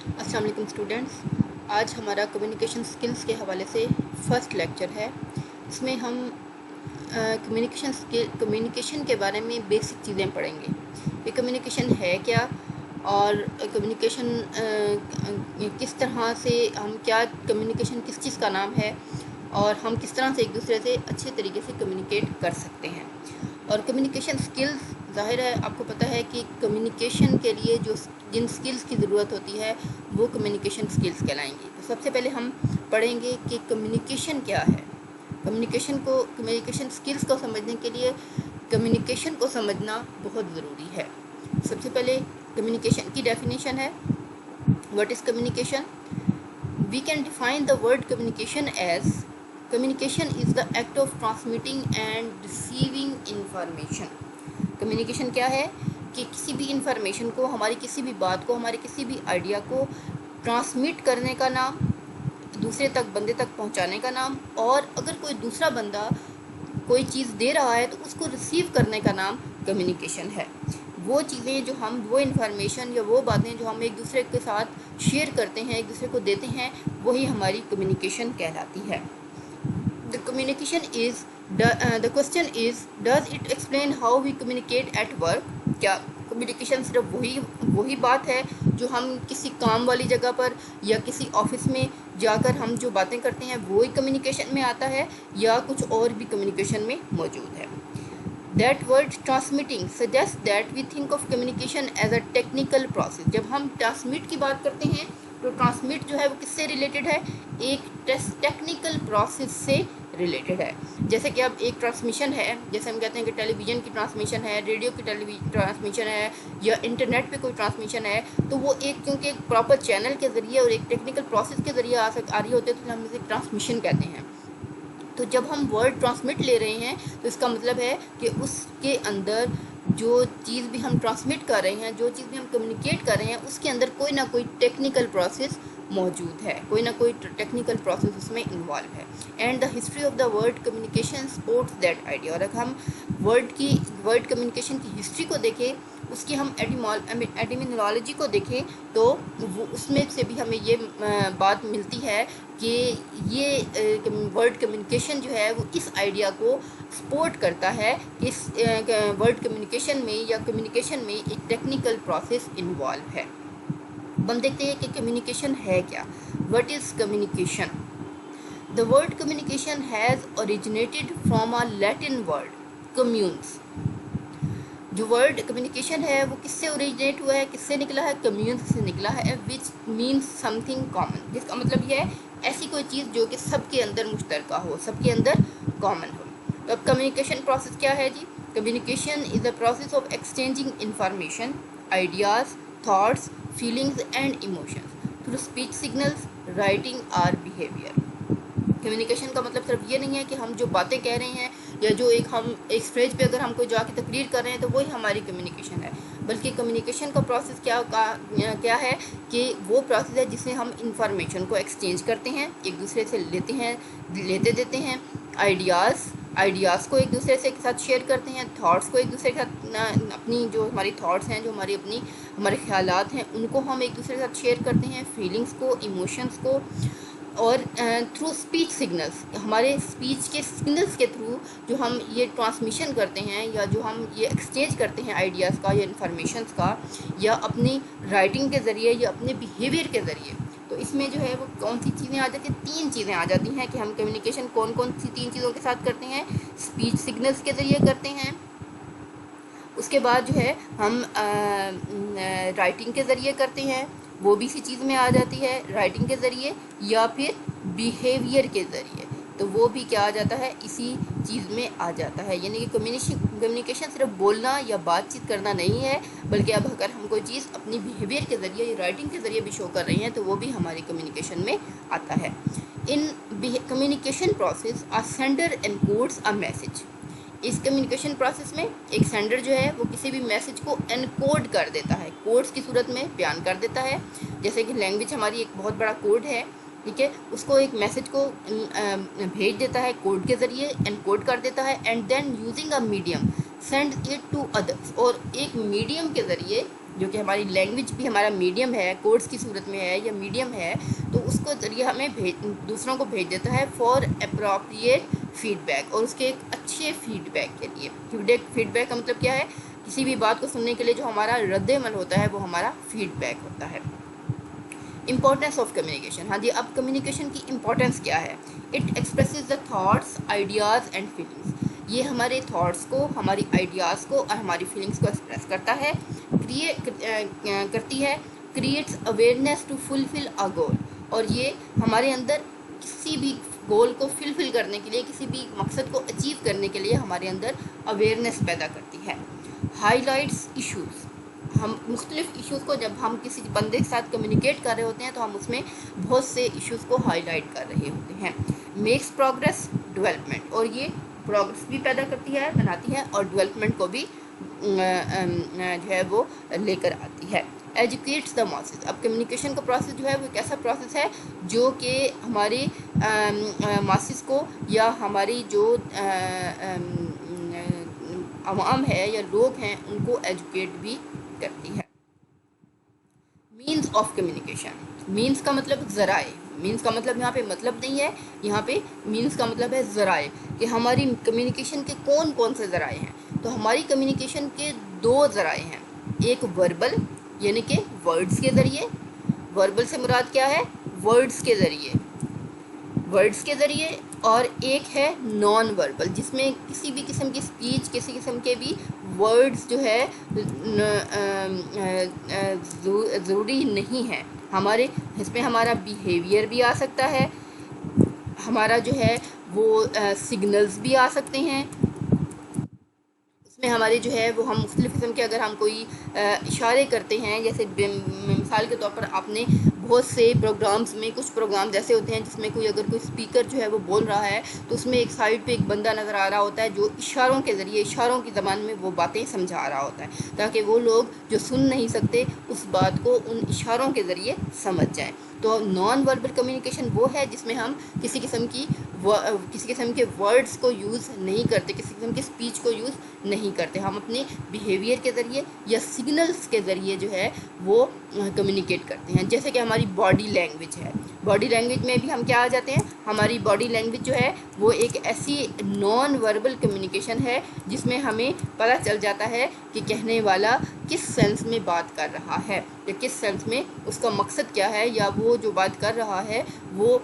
अस्सलाम वालेकुम स्टूडेंट्स। आज हमारा कम्युनिकेशन स्किल्स के हवाले से फ़र्स्ट लेक्चर है। इसमें हम कम्युनिकेशन के बारे में बेसिक चीज़ें पढ़ेंगे कि कम्युनिकेशन है क्या, और कम्युनिकेशन किस तरह से हम क्या कम्युनिकेशन किस चीज़ का नाम है, और हम किस तरह से एक दूसरे से अच्छे तरीके से कम्युनिकेट कर सकते हैं। और कम्युनिकेशन स्किल्स, ज़ाहिर है आपको पता है कि कम्युनिकेशन के लिए जिन स्किल्स की ज़रूरत होती है वो कम्युनिकेशन स्किल्स कहलाएंगी। तो सबसे पहले हम पढ़ेंगे कि कम्युनिकेशन क्या है। कम्युनिकेशन स्किल्स को समझने के लिए कम्युनिकेशन को समझना बहुत ज़रूरी है। सबसे पहले कम्युनिकेशन की डेफिनेशन है। What is communication? We can define the word communication as communication is the act of transmitting and receiving information. Communication क्या है कि किसी भी इंफॉर्मेशन को, हमारी किसी भी बात को, हमारे किसी भी आइडिया को ट्रांसमिट करने का नाम, दूसरे तक बंदे तक पहुंचाने का नाम, और अगर कोई दूसरा बंदा कोई चीज़ दे रहा है तो उसको रिसीव करने का नाम कम्युनिकेशन है। वो चीज़ें जो हम, वो इन्फॉर्मेशन या वो बातें जो हम एक दूसरे के साथ शेयर करते हैं, एक दूसरे को देते हैं, वही हमारी कम्युनिकेशन कहलाती है। The communication is the question is, does it explain how we communicate at work? क्या कम्युनिकेशन सिर्फ वही बात है जो हम किसी काम वाली जगह पर या किसी ऑफिस में जाकर हम जो बातें करते हैं वो ही कम्युनिकेशन में आता है, या कुछ और भी कम्युनिकेशन में मौजूद है? That word transmitting suggest that we think of communication as a technical process. जब हम ट्रांसमिट की बात करते हैं तो ट्रांसमिट जो है वो किससे रिलेटेड है? एक टेक्निकल प्रोसेस से रिलेटेड है। जैसे कि अब एक ट्रांसमिशन है, जैसे हम कहते हैं कि टेलीविज़न की ट्रांसमिशन है, रेडियो की ट्रांसमिशन है, या इंटरनेट पे कोई ट्रांसमिशन है, तो वो एक, क्योंकि एक प्रॉपर चैनल के ज़रिए और एक टेक्निकल प्रोसेस के ज़रिए आ रही होती है, तो हम इसे ट्रांसमिशन कहते हैं। तो जब हम वर्ड ट्रांसमिट ले रहे हैं तो इसका मतलब है कि उसके अंदर जो चीज़ भी हम ट्रांसमिट कर रहे हैं, जो चीज़ भी हम कम्युनिकेट कर रहे हैं, उसके अंदर कोई ना कोई टेक्निकल प्रोसेस मौजूद है, कोई ना कोई टेक्निकल प्रोसेस उसमें इन्वॉल्व है। And the history of the word communication supports that idea. और अगर हम वर्ड कम्युनिकेशन की हिस्ट्री को देखें, उसकी हम एटिमोलॉजी को देखें, तो वो उसमें से भी हमें ये बात मिलती है कि ये वर्ड कम्युनिकेशन जो है वो इस आइडिया को सपोर्ट करता है कि इस वर्ड कम्युनिकेशन में या कम्युनिकेशन में एक टेक्निकल प्रोसेस इन्वॉल्व है। अब हम देखते हैं कि कम्युनिकेशन है क्या। What is communication? The word communication has originated from a Latin word communes. जो वर्ड कम्युनिकेशन है वो किससे ओरिजिनेट हुआ है, किससे निकला है? कम्यून से निकला है, विच मीन्स समथिंग कॉमन, जिसका मतलब ये है ऐसी कोई चीज़ जो कि सबके अंदर मुश्तरका हो, सबके अंदर कॉमन हो। तो अब कम्युनिकेशन प्रोसेस क्या है जी? Communication is the process of exchanging information, ideas, thoughts, feelings and emotions through speech signals, writing और बिहेवियर। कम्युनिकेशन का मतलब सिर्फ ये नहीं है कि हम जो बातें कह रहे हैं या जो हम एक स्टेज पे अगर हम कोई जाके तकरीर कर रहे हैं तो वही हमारी कम्युनिकेशन है, बल्कि कम्युनिकेशन का प्रोसेस क्या है कि वो प्रोसेस है जिसमें हम इंफॉर्मेशन को एक्सचेंज करते हैं, एक दूसरे से लेते देते हैं, आइडियाज़ को एक दूसरे से साथ शेयर करते हैं, थॉट्स को एक दूसरे के साथ, अपनी जो हमारी थॉट्स हैं, जो हमारे ख्यालात हैं, उनको हम एक दूसरे के साथ शेयर करते हैं, फीलिंग्स को, इमोशंस को, और थ्रू स्पीच सिग्नल्स, हमारे स्पीच के सिग्नल्स के थ्रू जो हम ये ट्रांसमिशन करते हैं या जो हम ये एक्सचेंज करते हैं आइडियाज़ का या इन्फॉर्मेशंस का, या अपनी राइटिंग के ज़रिए या अपने बिहेवियर के ज़रिए। तो इसमें जो है वो कौन सी चीज़ें आ जाती हैं? 3 चीज़ें आ जाती हैं कि हम कम्युनिकेशन कौन कौन सी 3 चीज़ों के साथ करते हैं। स्पीच सिग्नल्स के ज़रिए करते हैं, उसके बाद जो है हम राइटिंग के ज़रिए करते हैं, वो भी इसी चीज़ में आ जाती है, राइटिंग के ज़रिए, या फिर बिहेवियर के ज़रिए, तो वो भी क्या आ जाता है? इसी चीज़ में आ जाता है। यानी कि कम्युनिकेशन सिर्फ बोलना या बातचीत करना नहीं है, बल्कि अब अगर हम कोई चीज़ अपनी बिहेवियर के ज़रिए या राइटिंग के ज़रिए भी शो कर रहे हैं तो वो भी हमारी कम्युनिकेशन में आता है। In communication process a sender encodes a message. इस कम्युनिकेशन प्रोसेस में एक सेंडर जो है वो किसी भी मैसेज को एनकोड कर देता है, कोड्स की सूरत में बयान कर देता है। जैसे कि लैंग्वेज हमारी एक बहुत बड़ा कोड है, ठीक है, उसको एक मैसेज को भेज देता है, कोड के ज़रिए एनकोड कर देता है, and then using a medium send it to others, और एक मीडियम के ज़रिए जो कि हमारी लैंग्वेज भी हमारा मीडियम है, कोड्स की सूरत में है या मीडियम है, तो उसको जरिए हमें दूसरों को भेज देता है फॉर अप्रोप्रिएट फीडबैक, और उसके एक अच्छे फीडबैक के लिए। फीडबैक का मतलब क्या है? किसी भी बात को सुनने के लिए जो हमारा रद्द-ए-अमल होता है वो हमारा फीडबैक होता है। Importance of communication. हाँ जी, अब कम्युनिकेशन की इम्पोर्टेंस क्या है? It expresses the thoughts, ideas and feelings. ये हमारे थॉट्स को, हमारी आइडियाज़ को और हमारी फीलिंग्स को एक्सप्रेस करता है, करती है, क्रिएट्स अवेयरनेस टू फुलफिल अ गोल। और ये हमारे अंदर किसी भी गोल को फुलफिल करने के लिए, किसी भी मकसद को अचीव करने के लिए हमारे अंदर अवेयरनेस पैदा करती है। Highlights issues. हम मुख्तलिफ इश्यूज़ को जब हम किसी बंदे के साथ कम्युनिकेट कर रहे होते हैं तो हम उसमें बहुत से इश्यूज़ को हाईलाइट कर रहे होते हैं। मेक्स प्रोग्रेस डेवलपमेंट, और ये प्रोग्रेस भी पैदा करती है, बनाती है, और डेवलपमेंट को भी जो है वो लेकर आती है। Educates the masses. अब कम्युनिकेशन का प्रोसेस जो है वो एक ऐसा प्रोसेस है जो कि हमारे मासेस को या हमारी जो आवाम है या लोग हैं उनको एजुकेट भी करती है। Means of communication. मीन्स का मतलब ज़राए। मीन्स का मतलब यहाँ पे मतलब नहीं है, यहाँ पे मीन्स का मतलब है ज़राए, कि हमारी कम्युनिकेशन के कौन कौन से ज़राए हैं। तो हमारी कम्युनिकेशन के दो ज़राए हैं, एक वर्बल यानी कि वर्ड्स के ज़रिए। वर्बल से मुराद क्या है? वर्ड्स के ज़रिए, वर्ड्स के ज़रिए, और एक है नॉन वर्बल, जिसमें किसी भी किस्म की स्पीच, किसी किस्म के भी वर्ड्स जो है ज़रूरी नहीं है। हमारे इसमें हमारा बिहेवियर भी आ सकता है, हमारा जो है वो सिग्नल्स भी आ सकते हैं। उसमें हमारे जो है वो हम मुख्तलिफ़ किस्म के, अगर हम कोई इशारे करते हैं, जैसे मिसाल के तौर पर आपने बहुत से प्रोग्राम्स में, कुछ प्रोग्राम्स ऐसे होते हैं जिसमें कोई अगर कोई स्पीकर जो है वो बोल रहा है तो उसमें एक साइड पे एक बंदा नज़र आ रहा होता है जो इशारों के ज़रिए, इशारों की ज़बान में वो बातें समझा रहा होता है, ताकि वो लोग जो सुन नहीं सकते उस बात को उन इशारों के ज़रिए समझ जाएँ। तो नॉन वर्बल कम्युनिकेशन वो है जिसमें हम किसी किस्म के वर्ड्स को यूज़ नहीं करते, किसी किस्म की स्पीच को यूज़ नहीं करते। हम अपने बिहेवियर के ज़रिए या सिग्नल्स के ज़रिए जो है वो कम्युनिकेट करते हैं। जैसे कि हमारी बॉडी लैंग्वेज है, बॉडी लैंग्वेज में भी हम क्या आ जाते हैं, हमारी बॉडी लैंग्वेज जो है वो एक ऐसी नॉन वर्बल कम्युनिकेशन है जिसमें हमें पता चल जाता है कि कहने वाला किस सेंस में बात कर रहा है या किस सेंस में उसका मकसद क्या है, या वो जो बात कर रहा है वो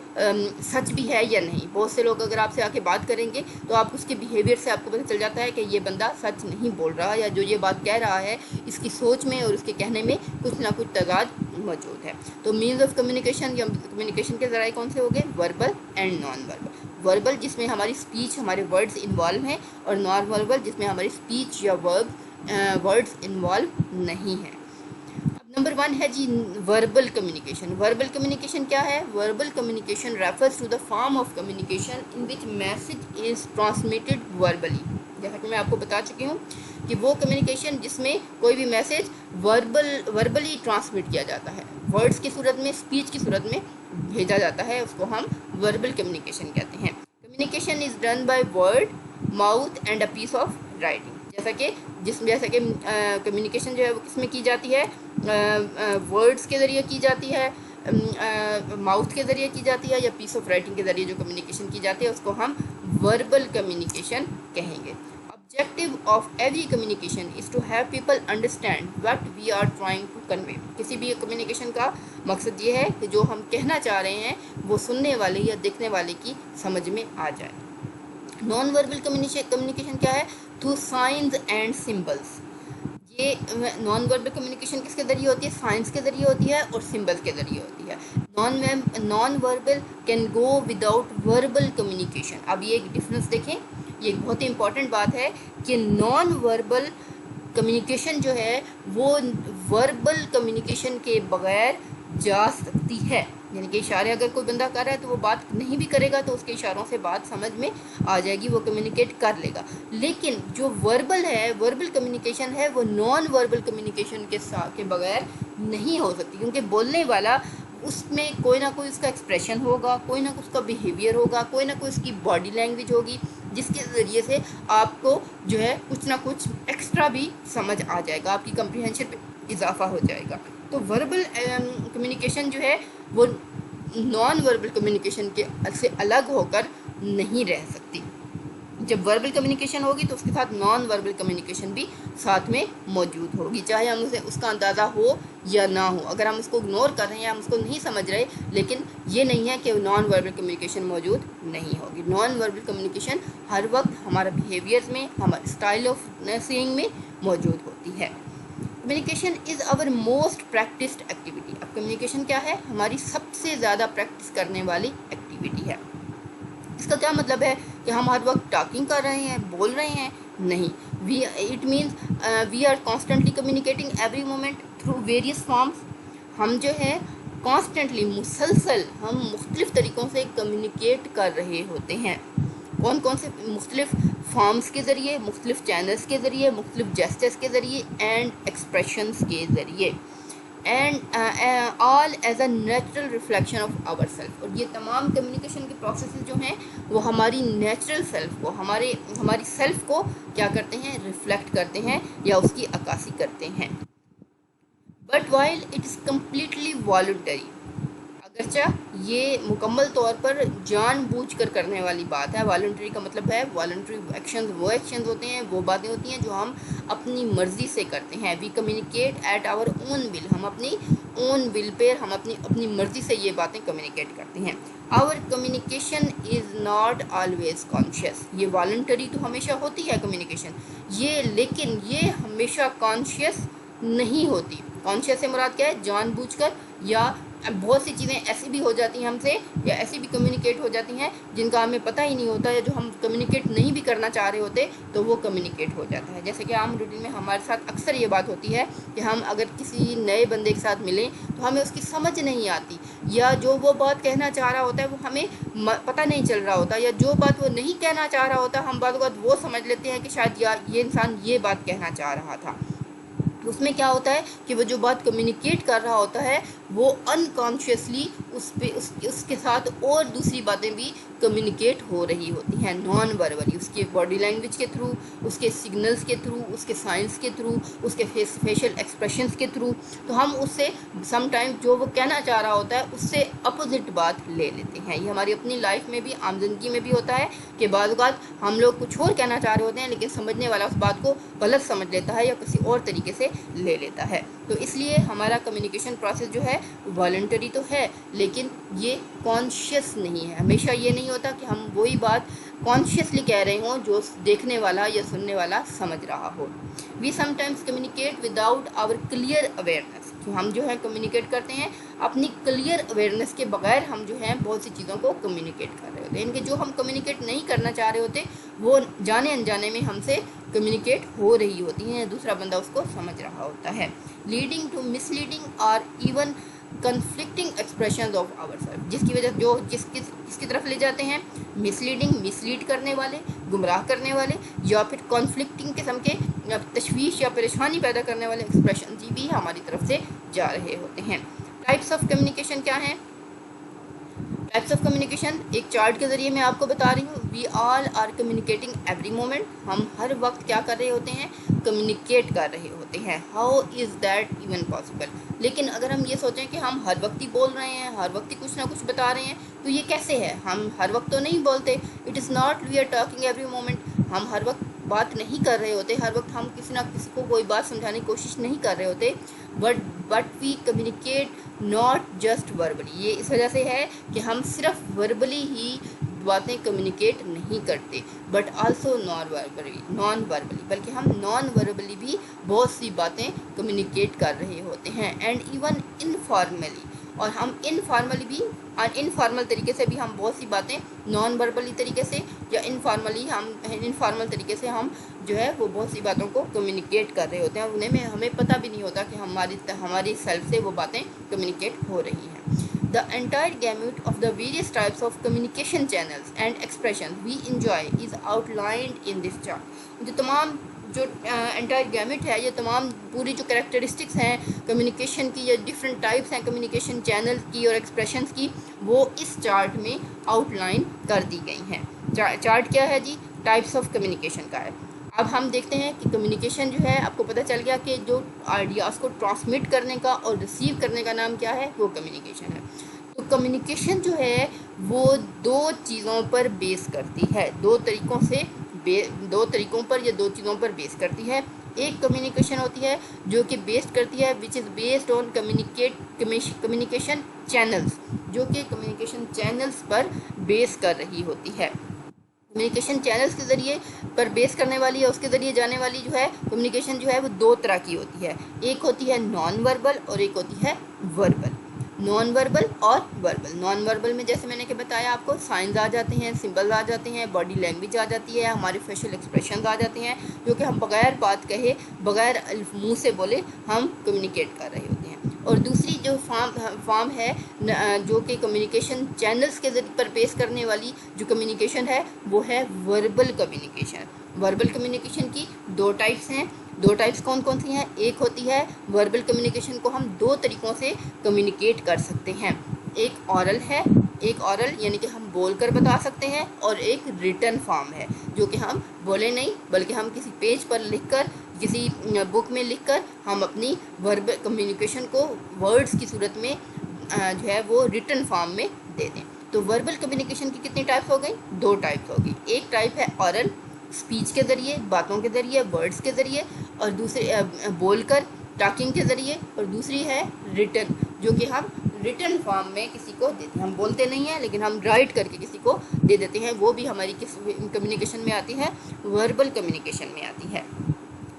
सच भी है या नहीं। बहुत से लोग अगर आपसे आके बात करेंगे तो आप उसके बिहेवियर से आपको पता चल जाता है कि ये बंदा सच नहीं बोल रहा, या जो ये बात कह रहा है इसकी सोच में और उसके कहने में कुछ ना कुछ तजाद मौजूद है। तो मीन्स ऑफ कम्युनिकेशन या कम्युनिकेशन के ज़राए कौन से हो गए? Verbal and non verbal. Verbal जिसमें हमारी स्पीच, हमारे वर्ड्स इन्वॉल्व हैं, और नॉन वर्बल जिसमें हमारी स्पीच या वर्ड्स इन्वॉल्व नहीं है। अब नंबर 1 है जी वर्बल कम्युनिकेशन। वर्बल कम्युनिकेशन क्या है? Verbal communication refers to the form of communication in which message is transmitted verbally. जैसा कि मैं आपको बता चुकी हूँ कि वो कम्युनिकेशन जिसमें कोई भी मैसेज वर्बली ट्रांसमिट किया जाता है, वर्ड्स की सूरत में, स्पीच की सूरत में भेजा जाता है, उसको हम वर्बल कम्युनिकेशन कहते हैं। Communication is done by word, mouth and a piece of writing. जैसा कि कम्युनिकेशन जो है वो किस में की जाती है? वर्ड्स के ज़रिए की जाती है, माउथ के ज़रिए की जाती है, या पीस ऑफ राइटिंग के ज़रिए जो कम्युनिकेशन की जाती है उसको हम वर्बल कम्युनिकेशन कहेंगे। Objective of every communication is to have people understand what we are trying to convey. किसी भी कम्युनिकेशन का मकसद ये है कि जो हम कहना चाह रहे हैं वो सुनने वाले या देखने वाले की समझ में आ जाए। नॉन वर्बल कम्युनिकेशन क्या है? Through science and symbols. ये नॉन वर्बल कम्युनिकेशन किसके ज़रिए होती है? साइंस के ज़रिए होती है और सिंबल्स के ज़रिए होती है। Non verbal can go without verbal communication. अब ये एक डिफरेंस देखें, ये एक बहुत ही इंपॉर्टेंट बात है कि नॉन वर्बल कम्युनिकेशन जो है वो वर्बल कम्युनिकेशन के बगैर जा सकती है। यानी कि इशारे अगर कोई बंदा कर रहा है तो वो बात नहीं भी करेगा तो उसके इशारों से बात समझ में आ जाएगी, वो कम्युनिकेट कर लेगा। लेकिन जो वर्बल है, वर्बल कम्युनिकेशन है, वो नॉन वर्बल कम्युनिकेशन के बगैर नहीं हो सकती, क्योंकि बोलने वाला उसमें कोई ना कोई उसका एक्सप्रेशन होगा, कोई ना कोई उसका बिहेवियर होगा, कोई ना कोई उसकी बॉडी लैंग्वेज होगी, जिसके ज़रिए से आपको जो है कुछ ना कुछ एक्स्ट्रा भी समझ आ जाएगा, आपकी इजाफा हो जाएगा। तो वर्बल कम्युनिकेशन जो है वो नॉन वर्बल कम्युनिकेशन के से अलग होकर नहीं रह सकती। जब वर्बल कम्युनिकेशन होगी तो उसके साथ नॉन वर्बल कम्युनिकेशन भी साथ में मौजूद होगी, चाहे हम उसे उसका अंदाज़ा हो या ना हो। अगर हम उसको इग्नोर कर रहे हैं या हम उसको नहीं समझ रहे, लेकिन ये नहीं है कि नॉन वर्बल कम्युनिकेशन मौजूद नहीं होगी। नॉन वर्बल कम्युनिकेशन हर वक्त हमारा बिहेवियर्स में, हमारे स्टाइल ऑफ सेइंग में मौजूद होती है। Communication is our most practised activity. अब कम्युनिकेशन क्या है? हमारी सबसे ज़्यादा प्रैक्टिस करने वाली एक्टिविटी है। इसका क्या मतलब है कि हम हर वक्त टॉकिंग कर रहे हैं, बोल रहे हैं? नहीं। It means we are constantly communicating every moment through various forms. हम जो है कॉन्स्टेंटली, मुसलसल हम मुख्तलिफ़ तरीक़ों से कम्युनिकेट कर रहे होते हैं। कौन कौन से मुख्तलिफ़ फॉर्म्स के ज़रिए, मुख्तलिफ़ चैनल्स के ज़रिए, मुख्तलिफ़ जेस्चर्स के ज़रिए एंड एक्सप्रेशंस के ज़रिए, and all as a natural reflection of our self. और ये तमाम कम्युनिकेशन के प्रोसेस जो हैं वो हमारी नेचुरल सेल्फ को, हमारी सेल्फ को क्या करते हैं? रिफ्लेक्ट करते हैं या उसकी अक्कासी करते हैं। But while it is completely voluntary, अगरचा ये मुकम्मल तौर पर जानबूझकर करने वाली बात है। वॉलंटरी का मतलब है, वॉलंटरी एक्शंस वो एक्शंस होते हैं, वो बातें होती हैं जो हम अपनी मर्ज़ी से करते हैं। We communicate at our own will, हम अपनी ओन विल पे, हम अपनी मर्ज़ी से ये बातें कम्युनिकेट करते हैं। Our communication is not always conscious. ये वॉलंटरी तो हमेशा होती है कम्युनिकेशन, ये लेकिन ये हमेशा कॉन्शियस नहीं होती। कॉन्शियस से मुराद क्या है? जानबूझकर, या बहुत सी चीज़ें ऐसी भी हो जाती हैं हमसे, या ऐसी भी कम्युनिकेट हो जाती हैं जिनका हमें पता ही नहीं होता, या जो हम कम्युनिकेट नहीं भी करना चाह रहे होते तो वो कम्युनिकेट हो जाता है। जैसे कि आम रूटीन में हमारे साथ अक्सर ये बात होती है कि हम अगर किसी नए बंदे के साथ मिलें तो हमें उसकी समझ नहीं आती, या जो वो बात कहना चाह रहा होता है वो हमें पता नहीं चल रहा होता, या जो बात वो नहीं कहना चाह रहा होता हम बात वो समझ लेते हैं कि शायद या ये इंसान ये बात कहना चाह रहा था। उसमें क्या होता है कि वो जो बात कम्युनिकेट कर रहा होता है वो अनकॉन्शियसली उसके साथ और दूसरी बातें भी कम्युनिकेट हो रही होती हैं नॉन वर्बली, उसके बॉडी लैंग्वेज के थ्रू, उसके सिग्नल्स के थ्रू, उसके साइंस के थ्रू, उसके फेशियल एक्सप्रेशंस के थ्रू। तो हम उससे समटाइम जो वो कहना चाह रहा होता है उससे अपोजिट बात ले लेते हैं। ये हमारी अपनी लाइफ में भी, आम जिंदगी में भी होता है कि बाद बात हम लोग कुछ और कहना चाह रहे होते हैं लेकिन समझने वाला उस बात को गलत समझ लेता है या किसी और तरीके से ले लेता है। तो इसलिए हमारा कम्युनिकेशन प्रोसेस जो है वॉलंटरी तो है लेकिन ये कॉन्शियस नहीं है। हमेशा ये नहीं होता कि हम वही बात कॉन्शियसली कह रहे हों जो देखने वाला या सुनने वाला समझ रहा हो। We sometimes communicate without our clear awareness, कि हम जो है कम्युनिकेट करते हैं अपनी क्लियर अवेयरनेस के बगैर। हम जो है बहुत सी चीज़ों को कम्युनिकेट कर रहे होते हैं, इनके जो हम कम्युनिकेट नहीं करना चाह रहे होते वो जाने अनजाने में हमसे कम्युनिकेट हो रही होती हैं, दूसरा बंदा उसको समझ रहा होता है। लीडिंग टू मिसलीडिंग और even conflicting expression of our self, जिसकी वजह जो किसकी तरफ ले जाते हैं? मिसलीडिंग, मिसलीड करने वाले, गुमराह करने वाले, या फिर कॉन्फ्लिक्टिंग किस्म के तशवीश या परेशानी पैदा करने वाले एक्सप्रेशन भी हमारी तरफ से जा रहे होते हैं। टाइप्स ऑफ कम्युनिकेशन क्या हैं? टाइप्स ऑफ कम्युनिकेशन एक चार्ट के ज़रिए मैं आपको बता रही हूँ। We all are communicating every moment, हम हर वक्त क्या कर रहे होते हैं? कम्युनिकेट कर रहे होते हैं। How is that even possible? लेकिन अगर हम ये सोचें कि हम हर वक्त ही बोल रहे हैं, हर वक्त ही कुछ ना कुछ बता रहे हैं, तो ये कैसे है? हम हर वक्त तो नहीं बोलते। It is not we are talking every moment, हम हर वक्त बात नहीं कर रहे होते, हर वक्त हम किसी ना किसी को कोई बात समझाने की कोशिश नहीं कर रहे होते। But we communicate not just verbally. ये इस वजह से है कि हम सिर्फ वर्बली ही बातें कम्युनिकेट नहीं करते, बट आल्सो नॉन वर्बली, बल्कि हम नॉन वर्बली भी बहुत सी बातें कम्युनिकेट कर रहे होते हैं। एंड इवन इनफॉर्मली, और हम इनफॉर्मल तरीके से भी हम बहुत सी बातें नॉन वर्बली तरीके से या इनफॉर्मल तरीके से हम जो है वो बहुत सी बातों को कम्युनिकेट कर रहे होते हैं, उन्हें हमें पता भी नहीं होता कि हमारी सेल्फ से वो बातें कम्युनिकेट हो रही हैं। The entire gamut of the various types of communication channels and expressions we enjoy is outlined in this chart। जो एंटायर गैमिट है, ये तमाम पूरी जो कैरेक्टरिस्टिक्स हैं कम्युनिकेशन की या डिफरेंट टाइप्स हैं कम्युनिकेशन चैनल की और एक्सप्रेशंस की, वो इस चार्ट में आउटलाइन कर दी गई हैं। चार्ट क्या है जी? टाइप्स ऑफ कम्युनिकेशन का है। अब हम देखते हैं कि कम्युनिकेशन जो है, आपको पता चल गया कि जो आइडियाज़ को ट्रांसमिट करने का और रिसीव करने का नाम क्या है, वो कम्युनिकेशन है। तो कम्युनिकेशन जो है वो दो चीज़ों पर बेस करती है, दो तरीकों पर या दो चीज़ों पर बेस करती है। एक कम्युनिकेशन होती है जो कि बेस्ड करती है which is based on communication channels, जो कि कम्युनिकेशन चैनल्स पर बेस कर रही होती है। कम्युनिकेशन चैनल्स के ज़रिए पर बेस करने वाली है, उसके ज़रिए जाने वाली जो है कम्युनिकेशन जो है वो दो तरह की होती है। एक होती है नॉन वर्बल और एक होती है वर्बल। नॉन वर्बल और वर्बल। नॉन वर्बल में जैसे मैंने क्या बताया आपको, साइंस आ जाते हैं, सिंबल्स आ जाते हैं, बॉडी लैंग्वेज आ जाती है, हमारे फेशियल एक्सप्रेशंस आ जाते हैं, जो कि हम बगैर बात कहे, बगैर मुंह से बोले हम कम्युनिकेट कर रहे होते हैं। और दूसरी जो फॉर्म है जो कि कम्युनिकेशन चैनल्स के जरिए पर बेस करने वाली जो कम्युनिकेशन है वो है वर्बल कम्युनिकेशन। वर्बल कम्युनिकेशन की दो टाइप्स हैं। दो टाइप्स कौन कौन सी हैं? एक होती है वर्बल कम्युनिकेशन को हम दो तरीक़ों से कम्युनिकेट कर सकते हैं। एक ऑरल है, एक ऑरल यानी कि हम बोलकर बता सकते हैं, और एक रिटन फॉर्म है जो कि हम बोले नहीं बल्कि हम किसी पेज पर लिखकर, किसी बुक में लिखकर हम अपनी वर्बल कम्युनिकेशन को वर्ड्स की सूरत में जो है वो रिटन फॉर्म में दे दें। तो वर्बल कम्युनिकेशन की कितनी टाइप्स हो गई? दो टाइप्स होगी। एक टाइप है ऑरल, स्पीच के ज़रिए, बातों के ज़रिए, वर्ड्स के ज़रिए, और दूसरे बोलकर, टॉकिंग के ज़रिए, और दूसरी है रिटन, जो कि हम रिटन फॉर्म में किसी को देते हैं। हम बोलते नहीं हैं लेकिन हम राइट करके किसी को दे देते हैं, वो भी हमारी किस कम्युनिकेशन में आती है? वर्बल कम्युनिकेशन में आती है।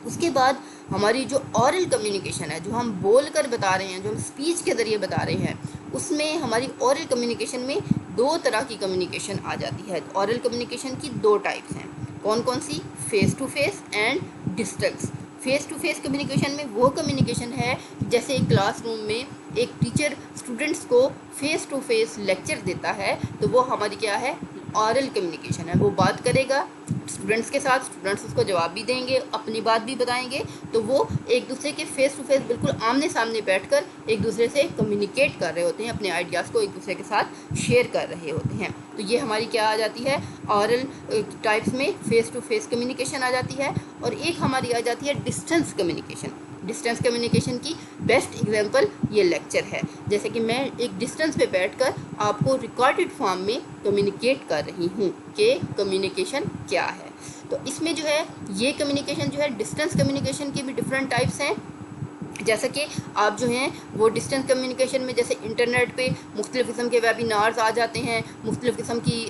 उसके बाद हमारी जो ऑरल कम्युनिकेशन है, जो हम बोल कर बता रहे हैं, जो हम स्पीच के ज़रिए बता रहे हैं, उसमें हमारी ऑरल कम्युनिकेशन में दो तरह की कम्युनिकेशन आ जाती है। ऑरल कम्युनिकेशन की दो टाइप्स हैं। कौन कौन सी? Face to face and distance. Face to face communication में वो कम्युनिकेशन है जैसे एक क्लासरूम में एक टीचर स्टूडेंट्स को फेस टू फेस लेक्चर देता है, तो वो हमारी क्या है? ऑरल कम्युनिकेशन है। वो बात करेगा स्टूडेंट्स के साथ, स्टूडेंट्स उसको जवाब भी देंगे, अपनी बात भी बताएंगे, तो वो एक दूसरे के फेस टू फेस बिल्कुल आमने सामने बैठकर एक दूसरे से कम्युनिकेट कर रहे होते हैं, अपने आइडियाज़ को एक दूसरे के साथ शेयर कर रहे होते हैं। तो ये हमारी क्या आ जाती है? ऑरल टाइप्स में फेस टू फेस कम्युनिकेशन आ जाती है। और एक हमारी आ जाती है डिस्टेंस कम्युनिकेशन। डिस्टेंस कम्युनिकेशन की बेस्ट एग्जांपल ये लेक्चर है। जैसे कि मैं एक डिस्टेंस पे बैठकर आपको रिकॉर्डेड फॉर्म में कम्युनिकेट कर रही हूँ कि कम्युनिकेशन क्या है। तो इसमें जो है ये कम्युनिकेशन जो है, डिस्टेंस कम्युनिकेशन की भी डिफरेंट टाइप्स हैं। जैसा कि आप जो हैं वो डिस्टेंस कम्युनिकेशन में जैसे इंटरनेट पे मुख्तलिफ़ किस्म के वेबिनार्स आ जाते हैं, मुख्तलिफ़ किस्म की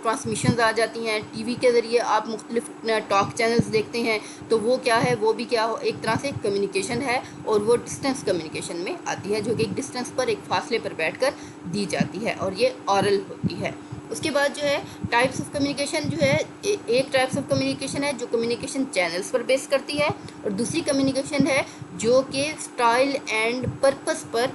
ट्रांसमिशंस आ जाती हैं, टीवी के ज़रिए आप मुख्तलिफ़ टॉक चैनल्स देखते हैं, तो वो क्या है? वो भी क्या हो? एक तरह से कम्युनिकेशन है, और वो डिस्टेंस कम्युनिकेशन में आती है, जो कि एक डिस्टेंस पर, एक फासले पर बैठकर दी जाती है, और ये ऑरल होती है। उसके बाद जो है टाइप्स ऑफ कम्युनिकेशन जो है, एक टाइप्स ऑफ कम्युनिकेशन है जो कम्युनिकेशन चैनल्स पर बेस करती है, और दूसरी कम्युनिकेशन है जो कि स्टाइल एंड पर्पस पर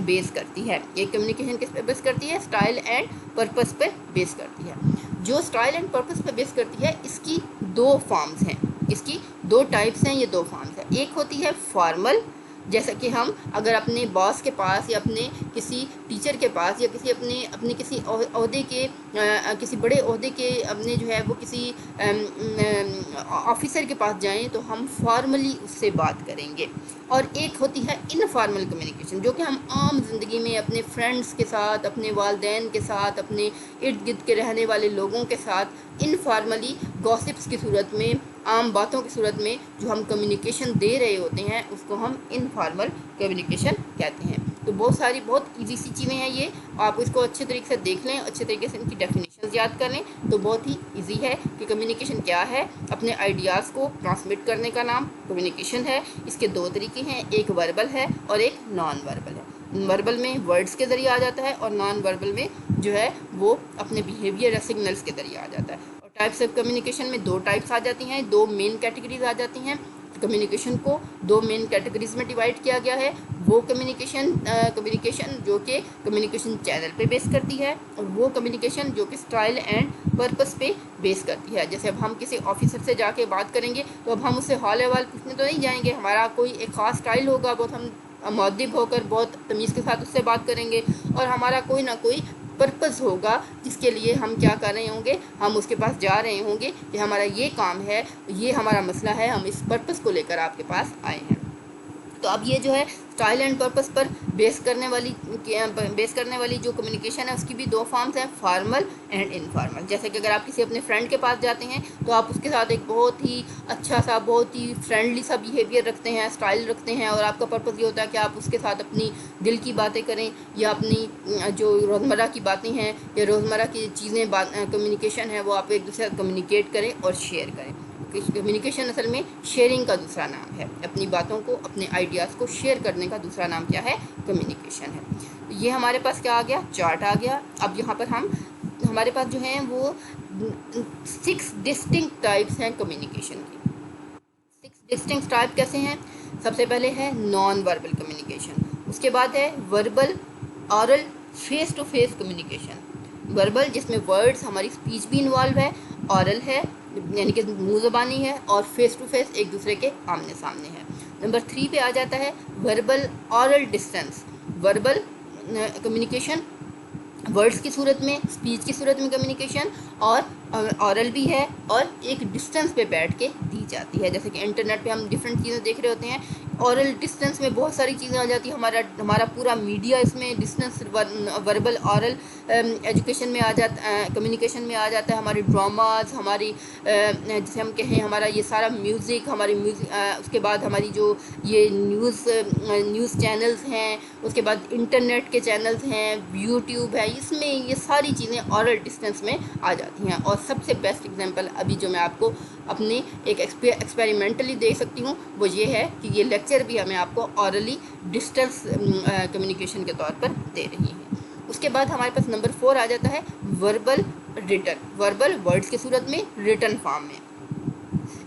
बेस करती है। एक कम्युनिकेशन किस पर बेस करती है? स्टाइल एंड पर्पस पर बेस करती है। जो स्टाइल एंड पर्पस पर बेस करती है, इसकी दो फॉर्म्स हैं, इसकी दो टाइप्स हैं, ये दो फॉर्म्स हैं। एक होती है फॉर्मल, जैसा कि हम अगर अपने बॉस के पास या अपने किसी टीचर के पास या किसी अपने किसी ओहदे के किसी बड़े ओहदे के अपने जो है वो किसी ऑफिसर के पास जाएं तो हम फॉर्मली उससे बात करेंगे। और एक होती है इनफॉर्मल कम्युनिकेशन, जो कि हम आम ज़िंदगी में अपने फ्रेंड्स के साथ, अपने वालिदैन के साथ, अपने इर्द गिर्द के रहने वाले लोगों के साथ इनफॉर्मली गॉसिप्स की सूरत में, आम बातों की सूरत में जो हम कम्युनिकेशन दे रहे होते हैं, उसको हम इनफॉर्मल कम्युनिकेशन कहते हैं। तो बहुत ईजी सी चीज़ें हैं ये, आप इसको अच्छे तरीके से देख लें, अच्छे तरीके से इनकी डेफिनेशन याद कर लें, तो बहुत ही ईजी है कि कम्युनिकेशन क्या है। अपने आइडियाज़ को ट्रांसमिट करने का नाम कम्युनिकेशन है। इसके दो तरीके हैं, एक वर्बल है और एक नॉन वर्बल है। वर्बल में वर्ड्स के ज़रिए आ जाता है, और नॉन वर्बल में जो है वो अपने बिहेवियर या सिग्नल्स के ज़रिए आ जाता है। और टाइप्स ऑफ कम्युनिकेशन में दो टाइप्स आ जाती हैं, दो मेन कैटेगरीज आ जाती हैं। कम्युनिकेशन को दो मेन कैटेगरीज में डिवाइड किया गया है। वो कम्युनिकेशन जो कि कम्युनिकेशन चैनल पे बेस करती है, और वो कम्युनिकेशन जो कि स्टाइल एंड पर्पस पे बेस करती है। जैसे अब हम किसी ऑफिसर से जाके बात करेंगे तो अब हम उससे हाल अहवाल पूछने तो नहीं जाएंगे, हमारा कोई एक ख़ास स्टाइल होगा, बहुत हम मुअद्दिब होकर बहुत तमीज़ के साथ उससे बात करेंगे, और हमारा कोई ना कोई पर्पस होगा जिसके लिए हम क्या कर रहे होंगे, हम उसके पास जा रहे होंगे कि हमारा ये काम है, ये हमारा मसला है, हम इस पर्पस को लेकर आपके पास आए हैं। तो अब ये जो है स्टाइल एंड पर्पस पर बेस करने वाली जो कम्युनिकेशन है उसकी भी दो फॉर्म्स हैं, फॉर्मल एंड इनफॉर्मल। जैसे कि अगर आप किसी अपने फ्रेंड के पास जाते हैं तो आप उसके साथ एक बहुत ही अच्छा सा, बहुत ही फ्रेंडली सा बिहेवियर रखते हैं, स्टाइल रखते हैं, और आपका पर्पस ये होता है कि आप उसके साथ अपनी दिल की बातें करें या अपनी जो रोज़मर्रा की बातें हैं या रोज़मर्रा की चीज़ें कम्युनिकेशन है वो आप एक दूसरे से कम्युनिकेट करें और शेयर करें। कम्युनिकेशन असल में शेयरिंग का दूसरा नाम है, अपनी बातों को, अपने आइडियाज़ को शेयर करने का दूसरा नाम क्या है, कम्युनिकेशन है। ये हमारे पास क्या आ गया, चार्ट आ गया। अब यहाँ पर हमारे पास जो है वो 6 डिस्टिंक्ट टाइप्स हैं कम्युनिकेशन की। 6 डिस्टिंक्ट टाइप कैसे हैं? सबसे पहले है नॉन वर्बल कम्युनिकेशन, उसके बाद है verbal, oral, face to face communication. Verbal जिसमें वर्ड्स, हमारी स्पीच भी इन्वॉल्व है, ऑरल है यानी कि मुँह ज़बानी है, और फेस टू फेस एक दूसरे के आमने सामने है। नंबर 3 पे आ जाता है verbal oral distance. Verbal communication words की सूरत में, स्पीच की सूरत में कम्युनिकेशन, और ऑरल भी है और एक डिस्टेंस पे बैठ के दी जाती है। जैसे कि इंटरनेट पे हम डिफरेंट चीज़ें देख रहे होते हैं, ऑरल डिस्टेंस में बहुत सारी चीज़ें आ जाती हैं, हमारा पूरा मीडिया इसमें डिस्टेंस वर्बल ऑरल एजुकेशन में आ जाता, कम्युनिकेशन में आ जाता है। हमारी ड्रामाज, हमारी जैसे हम कहें हमारा ये सारा म्यूज़िक, हमारी म्यूज़िक, उसके बाद हमारी जो ये न्यूज़ चैनल्स हैं, उसके बाद इंटरनेट के चैनल्स हैं, यूट्यूब है, इसमें ये सारी चीज़ें ऑरल डिस्टेंस में आ जाती हैं। और सबसे बेस्ट एग्जांपल अभी जो मैं आपको अपने एक एक्सपेरिमेंटली दे सकती हूँ वो ये है कि ये लेक्चर भी हमें आपको ऑरली डिस्टेंस कम्युनिकेशन के तौर पर दे रही है। उसके बाद हमारे पास नंबर 4 आ जाता है वर्बल रिटन। वर्बल वर्ड्स की सूरत में, रिटन फॉर्म में।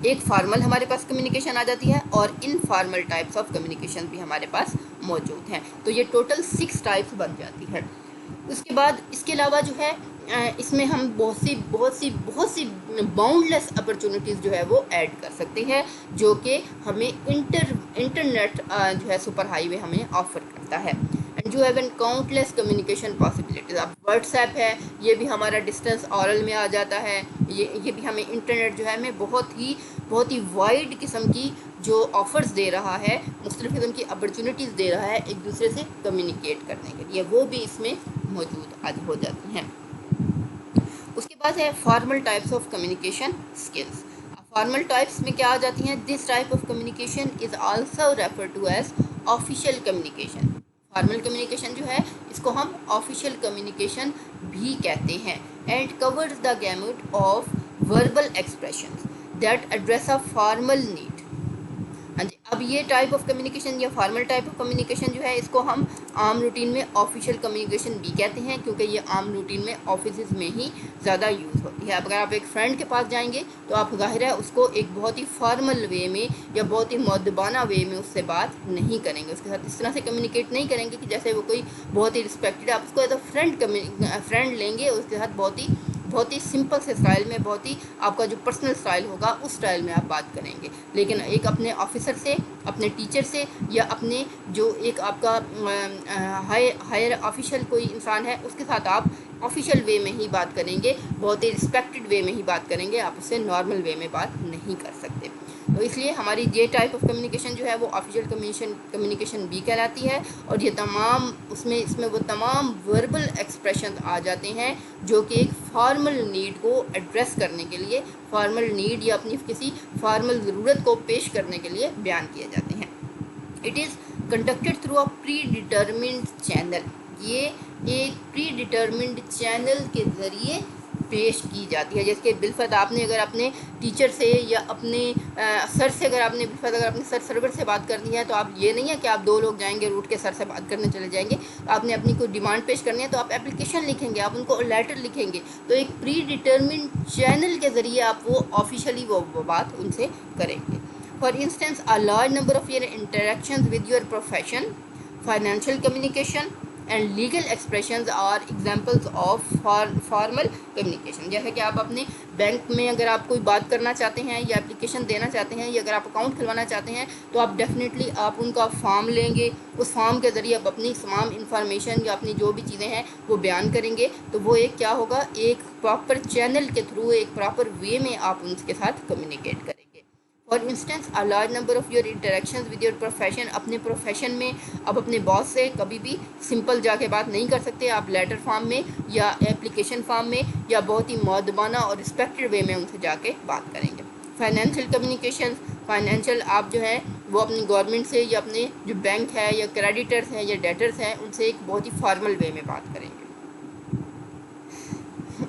एक फॉर्मल हमारे पास कम्युनिकेशन आ जाती है और इनफॉर्मल टाइप्स ऑफ कम्युनिकेशन भी हमारे पास मौजूद हैं। तो ये टोटल 6 टाइप्स बन जाती है। उसके बाद इसके अलावा जो है इसमें हम बहुत सी बाउंडलेस अपॉर्चुनिटीज़ जो है वो ऐड कर सकते हैं, जो कि हमें इंटरनेट जो है सुपर हाईवे हमें ऑफर करता है। And you have an countless communication possibilities. अब व्हाट्सएप है, ये भी हमारा डिस्टेंस ऑरल में आ जाता है। ये भी हमें इंटरनेट जो है हमें बहुत ही वाइड किस्म की जो ऑफ़र्स दे रहा है, मुख्तलिफ़ किस्म की अपॉर्चुनिटीज़ दे रहा है एक दूसरे से कम्युनिकेट करने के लिए, वो भी इसमें मौजूद आज हो जाती हैं। उसके बाद है formal types of communication skills. Formal types में क्या आ जाती हैं? This type of communication is also refer to as official communication. Formal communication जो है इसको हम ऑफिशियल कम्युनिकेशन भी कहते हैं। And covers the gamut of verbal expressions that address a formal need. हाँ जी, अब ये टाइप ऑफ कम्युनिकेशन या फॉर्मल टाइप ऑफ कम्युनिकेशन जो है इसको हम आम रूटीन में ऑफिशियल कम्युनिकेशन भी कहते हैं, क्योंकि ये आम रूटीन में ऑफिस में ही ज़्यादा यूज़ होती है। अगर आप एक फ्रेंड के पास जाएंगे तो आप ज़ाहिर है उसको एक बहुत ही फॉर्मल वे में या बहुत ही मुअद्दबाना वे में उससे बात नहीं करेंगे, उसके साथ इस तरह से कम्युनिकेट नहीं करेंगे कि जैसे वो कोई बहुत ही रिस्पेक्टेड, आप उसको एज अ फ्रेंड लेंगे, उसके साथ बहुत ही सिंपल से स्टाइल में, बहुत ही आपका जो पर्सनल स्टाइल होगा उस स्टाइल में आप बात करेंगे। लेकिन एक अपने ऑफिसर से, अपने टीचर से, या अपने जो एक आपका हायर ऑफिशियल कोई इंसान है उसके साथ आप ऑफिशियल वे में ही बात करेंगे, बहुत ही रिस्पेक्टेड वे में ही बात करेंगे, आप उससे नॉर्मल वे में बात नहीं कर सकते। तो इसलिए हमारी ये टाइप ऑफ कम्युनिकेशन जो है वो ऑफिशियल कम्युनिकेशन भी कहलाती है। और ये तमाम इसमें वो तमाम वर्बल एक्सप्रेशन आ जाते हैं जो कि एक फॉर्मल नीड को एड्रेस करने के लिए, फॉर्मल नीड या अपनी किसी फॉर्मल ज़रूरत को पेश करने के लिए बयान किए जाते हैं। It is conducted through a pre determined channel. ये एक प्री डिटर्मिन्ड चैनल के ज़रिए पेश की जाती है। जैसे कि बिलफर्द आपने अगर अपने टीचर से या अपने सर से अगर अपने सर्वर से बात करनी है तो आप ये नहीं है कि आप 2 लोग जाएंगे रूट के सर से बात करने चले जाएंगे, तो आपने अपनी कोई डिमांड पेश करनी है तो आप एप्लीकेशन लिखेंगे, आप उनको लेटर लिखेंगे। तो एक प्री डिटर्मिन्ड चैनल के ज़रिए आप वो ऑफिशियली वो बात उनसे करेंगे। For instance, a large number of your interactions with your profession, financial communication and legal expressions are examples of formal communication. जैसे कि आप अपने बैंक में अगर आप कोई बात करना चाहते हैं या एप्लीकेशन देना चाहते हैं या अगर आप अकाउंट खुलवाना चाहते हैं तो आप डेफिनेटली आप उनका फॉर्म लेंगे, उस फॉर्म के ज़रिए आप अपनी तमाम इंफॉर्मेशन या अपनी जो भी चीज़ें हैं वो बयान करेंगे। तो वो एक क्या होगा, एक प्रॉपर चैनल के थ्रू, एक प्रॉपर वे में आप उनके साथ कम्युनिकेट करेंगे। For instance a large number of your interactions with your profession, अपने प्रोफेशन में आप अपने बॉस से कभी भी सिंपल जाके बात नहीं कर सकते, आप लेटर फॉर्म में या एप्लीकेशन फॉर्म में या बहुत ही मौदबाना और रिस्पेक्टेड वे में उनसे जाके बात करेंगे। फाइनेंशियल कम्युनिकेशन, फाइनेंशियल आप जो है वो अपनी गवर्नमेंट से या अपने जो बैंक है या क्रेडिटर्स हैं या डेटर्स हैं उनसे एक बहुत ही फॉर्मल वे में बात करेंगे।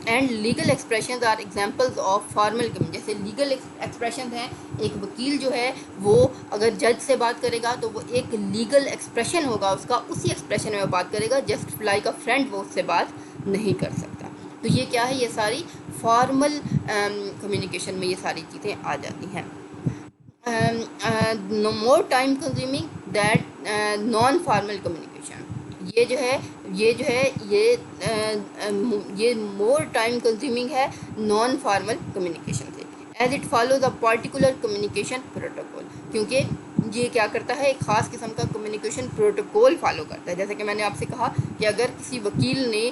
And legal expressions are examples of formal communication. जैसे लीगल एक्सप्रेशंस हैं, एक वकील जो है वो अगर जज से बात करेगा तो वो एक लीगल एक्सप्रेशन होगा उसका, उसी एक्सप्रेशन में वो बात करेगा, जस्ट लाइक अ फ्रेंड वो उससे बात नहीं कर सकता। तो ये क्या है, ये सारी फॉर्मल कम्युनिकेशन में ये सारी चीज़ें आ जाती हैं। More time consuming that non formal communication, ये जो है ये मोर टाइम कंज्यूमिंग है नॉन फॉर्मल कम्युनिकेशन से, as it follows a particular communication protocol, क्योंकि ये क्या करता है, एक ख़ास किस्म का कम्युनिकेशन प्रोटोकॉल फॉलो करता है। जैसे कि मैंने आपसे कहा कि अगर किसी वकील ने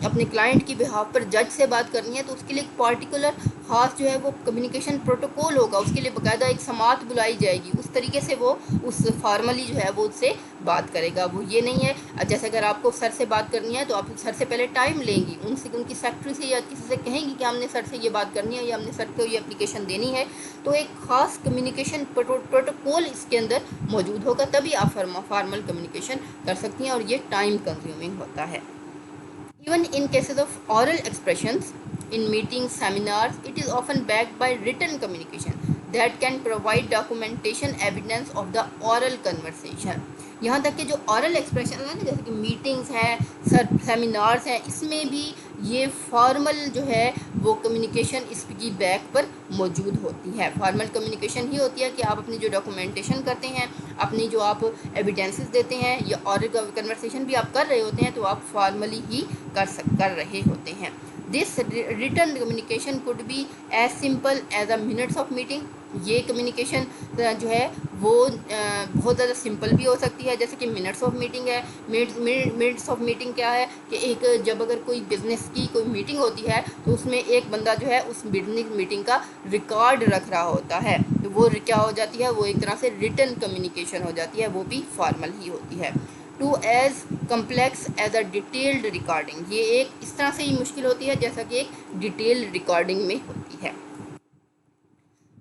अपने क्लाइंट की बिहाफ पर जज से बात करनी है तो उसके लिए एक पार्टिकुलर ख़ास जो है वो कम्युनिकेशन प्रोटोकॉल होगा, उसके लिए बाकायदा एक समात बुलाई जाएगी, उस तरीके से वो उस फार्मली जो है वो उससे बात करेगा। वो ये नहीं है जैसे अगर आपको सर से बात करनी है तो आप सर से पहले टाइम लेंगी, उनसे उनकी सेक्रेटरी से या किसी से कहेंगी कि हमने सर से ये बात करनी है या हमने सर को ये एप्लीकेशन देनी है, तो एक ख़ास कम्युनिकेशन प्रोटोकॉल इसके अंदर मौजूद होगा, तभी आप फॉर्मल कम्युनिकेशन कर सकती हैं और ये टाइम कंज्यूमिंग होता है। Even in cases of oral expressions in meetings, seminars, it is often backed by written communication that can provide documentation evidence of the oral conversation. यहाँ तक कि जो oral expression है ना, जैसे कि मीटिंग्स हैं, सेमिनार्स हैं, इसमें भी ये फॉर्मल जो है वो कम्युनिकेशन इसकी बैक पर मौजूद होती है। फॉर्मल कम्युनिकेशन ही होती है कि आप अपनी जो डॉक्यूमेंटेशन करते हैं, अपनी जो आप एविडेंसेस देते हैं या और कन्वर्सेशन भी आप कर रहे होते हैं तो आप फॉर्मली ही कर रहे होते हैं। This written communication could be as simple as a minutes of meeting. ये कम्युनिकेशन जो है वो बहुत ज़्यादा सिंपल भी हो सकती है, जैसे कि मिनट्स ऑफ मीटिंग है। मिनट्स ऑफ मीटिंग क्या है कि एक जब अगर कोई बिज़नेस की कोई मीटिंग होती है तो उसमें एक बंदा जो है उस मीटिंग का रिकॉर्ड रख रहा होता है, तो वो क्या हो जाती है, वो एक तरह से रिटन कम्युनिकेशन हो जाती है, वो भी फॉर्मल ही होती है। To as complex as a detailed recording, ये एक इस तरह से ही मुश्किल होती है जैसा कि एक डिटेल रिकॉर्डिंग में होती है।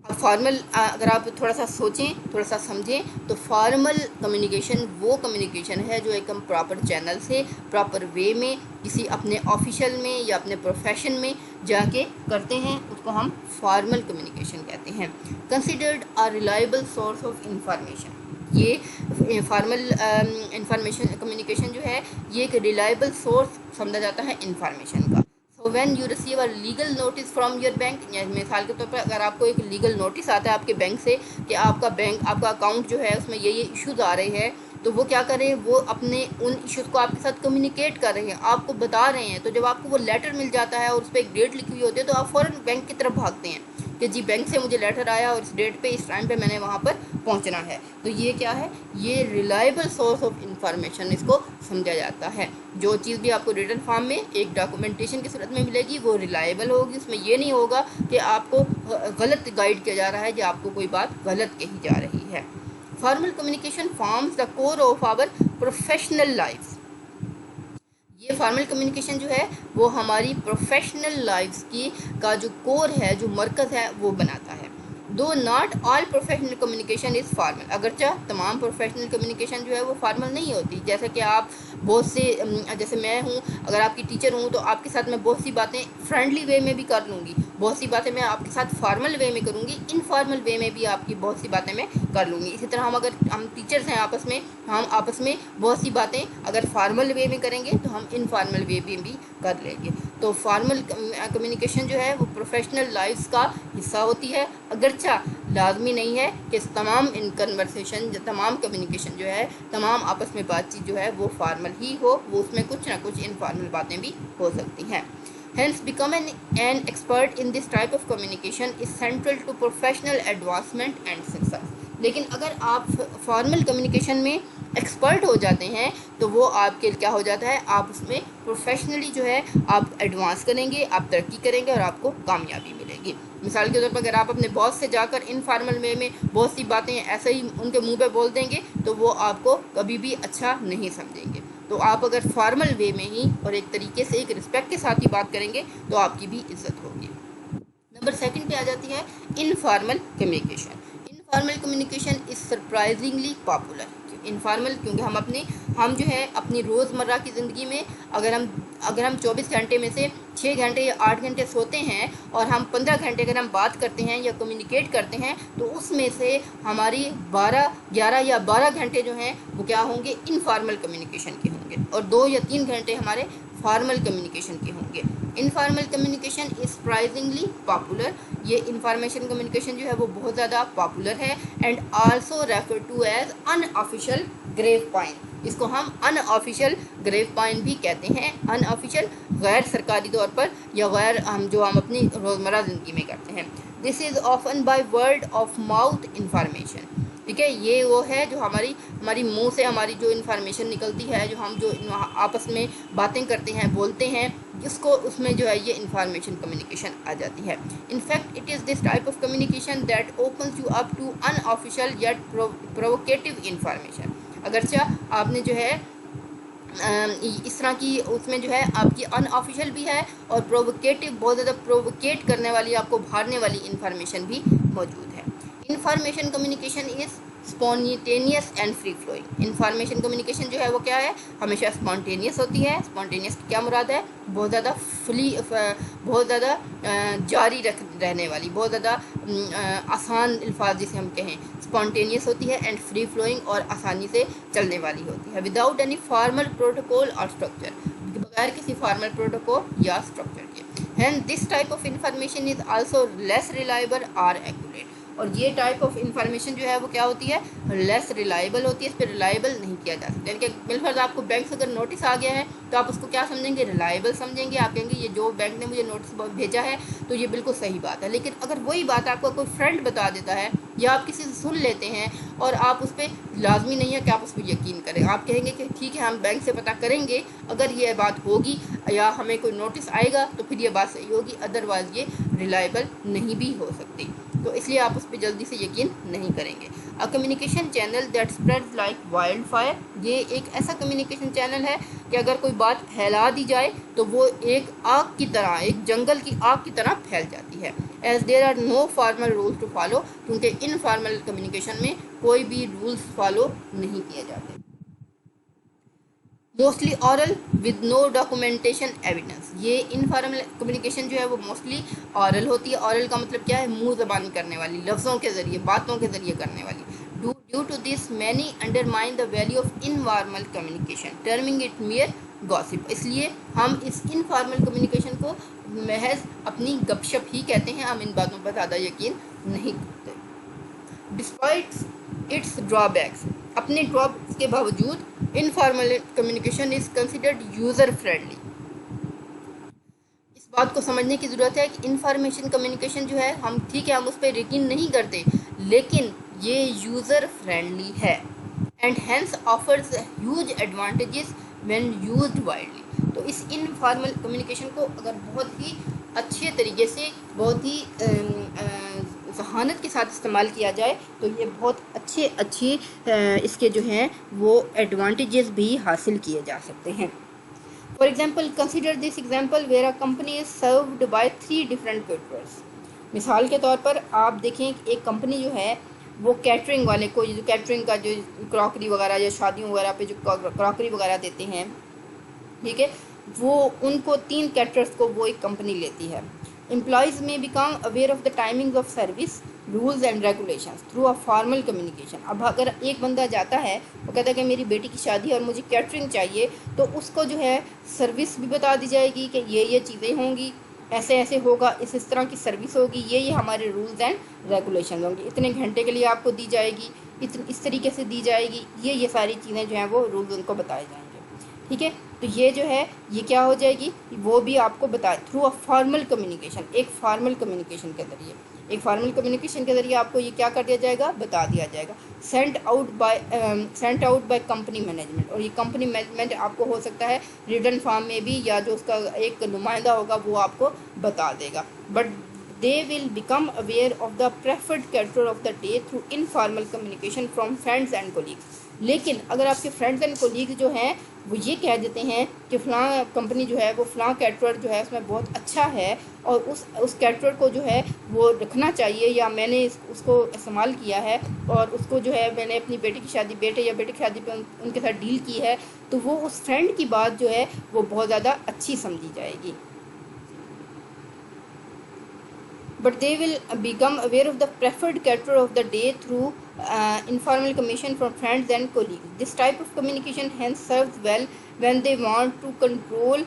अब फॉर्मल अगर आप थोड़ा सा सोचें, थोड़ा सा समझें, तो फॉर्मल कम्युनिकेशन वो कम्युनिकेशन है जो एक हम प्रॉपर चैनल से प्रॉपर वे में किसी अपने ऑफिशियल में या अपने प्रोफेशन में जाके करते हैं, उसको हम फॉर्मल कम्युनिकेशन कहते हैं। Considered a reliable source of information, ये फॉर्मल इंफॉर्मेशन कम्युनिकेशन जो है ये एक रिलायबल सोर्स समझा जाता है इंफॉर्मेशन का। So when you receive a legal notice from your bank, मिसाल के तौर पर अगर आपको एक लीगल नोटिस आता है आपके बैंक से कि आपका अकाउंट जो है उसमें ये इश्यूज़ आ रहे हैं, तो वो क्या कर रहे हैं, वो अपने उन इश्यूज़ को आपके साथ कम्युनिकेट कर रहे हैं, आपको बता रहे हैं। तो जब आपको वो लेटर मिल जाता है और उस पर एक डेट लिखी हुई होती है तो आप फ़ौरन बैंक की तरफ भागते हैं कि जी बैंक से मुझे लेटर आया और इस डेट पे इस टाइम पे मैंने वहाँ पर पहुँचना है। तो ये क्या है, ये रिलायबल सोर्स ऑफ इंफॉर्मेशन इसको समझा जाता है। जो चीज़ भी आपको रिटन फॉर्म में एक डॉक्यूमेंटेशन की सूरत में मिलेगी वो रिलायबल होगी, उसमें ये नहीं होगा कि आपको गलत गाइड किया जा रहा है या आपको कोई बात गलत कही जा रही है। Formal communication forms the core of our professional life, ये फॉर्मल कम्युनिकेशन जो है वो हमारी प्रोफेशनल लाइफ्स की का जो कोर है, जो मरकज़ है, वो बनाता है। Though not all professional communication is formal, अगरचा तमाम प्रोफेशनल कम्युनिकेशन जो है वो फॉर्मल नहीं होती। जैसे कि आप बहुत से जैसे मैं हूँ, अगर आपकी टीचर हूँ तो आपके साथ मैं बहुत सी बातें फ्रेंडली वे में भी कर लूँगी, बहुत सी बातें मैं आपके साथ फॉर्मल वे में करूँगी, इनफॉर्मल वे में भी आपकी बहुत सी बातें मैं कर लूँगी। इसी तरह हम टीचर्स हैं आपस में, हम आपस में बहुत सी बातें अगर फॉर्मल वे में करेंगे तो हम इनफॉर्मल वे में भी कर लेंगे। तो फॉर्मल कम्युनिकेशन जो है वो प्रोफेशनल लाइफ का हिस्सा होती है, अगरचा लाजमी नहीं है कि तमाम इन कन्वर्सेशन, तमाम कम्युनिकेशन जो है, तमाम आपस में बातचीत जो है वो फॉर्मल ही हो, वो उसमें कुछ ना कुछ इनफॉर्मल बातें भी हो सकती हैं। Hence, becoming an expert in this type of communication is central to professional advancement and success. लेकिन अगर आप फॉर्मल कम्युनिकेशन में एक्सपर्ट हो जाते हैं तो वो आपके क्या हो जाता है, आप उसमें प्रोफेशनली जो है आप एडवांस करेंगे, आप तरक्की करेंगे और आपको कामयाबी मिलेगी। मिसाल के तौर पर अगर आप अपने बॉस से जाकर इनफॉर्मल वे में बहुत सी बातें ऐसे ही उनके मुंह पे बोल देंगे तो वो आपको कभी भी अच्छा नहीं समझेंगे। तो आप अगर फॉर्मल वे में ही और एक तरीके से एक रिस्पेक्ट के साथ ही बात करेंगे तो आपकी भी इज्जत होगी। नंबर सेकंड पे आ जाती है informal communication. Informal communication is surprisingly popular. Informal क्योंकि हम जो है अपनी रोज़मर्रा की ज़िंदगी में अगर हम 24 घंटे में से 6 घंटे या 8 घंटे सोते हैं और हम 15 घंटे अगर हम बात करते हैं या कम्युनिकेट करते हैं तो उसमें से हमारी 11 या 12 घंटे जो हैं वो क्या होंगे, इनफॉर्मल कम्युनिकेशन के होंगे और 2 या 3 घंटे हमारे फॉर्मल कम्युनिकेशन के होंगे। Informal communication is surprisingly popular. ये इन्फॉर्मेशन कम्युनिकेशन जो है वो बहुत ज़्यादा पॉपुलर है and also refer to as unofficial grapevine. इसको हम अनऑफिशियल ग्रेव पॉइंट भी कहते हैं, अनऑफिशियल गैर सरकारी तौर पर या गैर हम अपनी रोज़मर्रा ज़िंदगी में करते हैं। This is often by word of mouth information. ठीक है, ये वो है जो हमारी मुंह से हमारी जो इन्फॉर्मेशन निकलती है, जो आपस में बातें करते हैं, बोलते हैं, जिसको उसमें जो है ये इन्फॉर्मेशन कम्युनिकेशन आ जाती है। In fact it is this type of communication that opens you up to unofficial yet provocative information. अगरचा आपने जो है इस तरह की उसमें जो है आपकी अनऑफिशियल भी है और प्रोवोकेटिव, बहुत ज़्यादा प्रोवोकेट करने वाली, आपको भारने वाली इन्फॉर्मेशन भी मौजूद है। Information communication is spontaneous and free flowing. Information communication जो है वो क्या है, हमेशा स्पॉन्टेनियस होती है। स्पॉन्टेनियस की क्या मुराद है, बहुत ज़्यादा जारी रहने वाली, बहुत ज़्यादा आसान अल्फाज जिसे हम कहें, स्पॉन्टेनियस होती है एंड फ्री फ्लोइंग और आसानी से चलने वाली होती है। विदाउट एनी फॉर्मल प्रोटोकॉल और स्ट्रक्चर, बगैर किसी फॉर्मल प्रोटोकॉल या स्ट्रक्चर के। And this type of information is also less reliable और एक्यूरेट। और ये टाइप ऑफ इंफॉर्मेशन जो है वो क्या होती है, लेस रिलायबल होती है, इस पर रिलायबल नहीं किया जा सकता। यानी कि बिलफर्ज आपको बैंक से अगर नोटिस आ गया है तो आप उसको क्या समझेंगे, रिलायबल समझेंगे। आप कहेंगे ये जो बैंक ने मुझे नोटिस भेजा है तो ये बिल्कुल सही बात है। लेकिन अगर वही बात आपको कोई फ्रेंड बता देता है या आप किसी से सुन लेते हैं और आप उस पर लाजमी नहीं है कि आप उस पर यकीन करें, आप कहेंगे कि ठीक है हम बैंक से पता करेंगे, अगर ये बात होगी या हमें कोई नोटिस आएगा तो फिर ये बात सही होगी, अदरवाइज़ ये रिलायबल नहीं भी हो सकती। तो इसलिए आप उस पर जल्दी से यकीन नहीं करेंगे। A communication channel that spreads like wild fire, ये एक ऐसा कम्युनिकेशन चैनल है कि अगर कोई बात फैला दी जाए तो वो एक आग की तरह, एक जंगल की आग की तरह फैल जाती है। As there are no formal rules to follow, क्योंकि इनफॉर्मल कम्युनिकेशन में कोई भी रूल्स फॉलो नहीं किए जाते। Mostly oral with no documentation evidence, ये इनफॉर्मल कम्युनिकेशन जो है वो मोस्टली ऑरल होती है। ऑरल का मतलब क्या है, मुंह ज़बानी करने वाली, लफ्ज़ों के ज़रिए, बातों के ज़रिए करने वाली। Due to this many undermine the value of informal communication, terming it mere gossip. इसलिए हम इस इनफॉर्मल कम्युनिकेशन को महज अपनी गपशप ही कहते हैं, हम इन बातों पर ज़्यादा यकीन नहीं करते। डिस्पाइट इट्स ड्रॉबैक्स, अपने ड्रॉबैक्स के बावजूद informal communication is considered user friendly. इस बात को समझने की ज़रूरत है कि इनफॉर्मेशन कम्युनिकेशन जो है, हम ठीक है हम उस पर यकीन नहीं करते, लेकिन ये यूज़र फ्रेंडली है and hence offers huge advantages when used widely. तो इस इनफॉर्मल कम्युनिकेशन को अगर बहुत ही अच्छे तरीके से, बहुत ही जहानत के साथ इस्तेमाल किया जाए तो ये बहुत अच्छे इसके जो हैं वो एडवांटेजेस भी हासिल किए जा सकते हैं। For example, consider this example where a company is served by 3 different caterers. मिसाल के तौर पर आप देखें एक कंपनी जो है वो कैटरिंग वाले को, जो कैटरिंग का जो क्रॉकरी वगैरह या शादियों वगैरह पे जो क्रॉकरी वगैरह देते हैं, ठीक है, वो उनको 3 कैटरर्स को वो एक कंपनी लेती है। Employees may become aware of the timings of service, rules and regulations through a formal communication. अब अगर एक बंदा जाता है, वो कहता है कि मेरी बेटी की शादी है और मुझे कैटरिंग चाहिए, तो उसको जो है सर्विस भी बता दी जाएगी कि ये चीज़ें होंगी, ऐसे ऐसे होगा, इस तरह की सर्विस होगी, ये हमारे रूल्स एंड रेगुलेशन होंगे, इतने घंटे के लिए आपको दी जाएगी, इस तरीके से दी जाएगी, ये सारी चीज़ें जो हैं वो रूल्स उनको बताए जाएंगे। ठीक है, तो ये जो है ये क्या हो जाएगी, वो भी आपको बताए थ्रू अ फॉर्मल कम्युनिकेशन, एक फॉर्मल कम्युनिकेशन के ज़रिए, एक फॉर्मल कम्युनिकेशन के ज़रिए आपको ये क्या कर दिया जाएगा, बता दिया जाएगा। Sent out by company management, और ये कंपनी मैनेजमेंट आपको हो सकता है रिटन फॉर्म में भी, या जो उसका एक नुमाइंदा होगा वो आपको बता देगा। But they will become aware of the preferred caterer of the day through informal communication from friends and colleagues। लेकिन अगर आपके फ्रेंड्स एंड कोलीग्स जो हैं वो ये कह देते हैं कि फ़लाँ कंपनी जो है वो फ़लाँ कैटरर जो है उसमें बहुत अच्छा है और उस कैटरर को जो है वो रखना चाहिए, या मैंने उसको इस्तेमाल किया है और उसको जो है मैंने अपनी बेटे की शादी, बेटे या बेटे की शादी पे उनके साथ डील की है, तो वो उस फ्रेंड की बात जो है वो बहुत ज़्यादा अच्छी समझी जाएगी। But they will become aware of the preferred caterer of the day through informal communication from friends and colleagues. This type of communication hence serves well when they want to control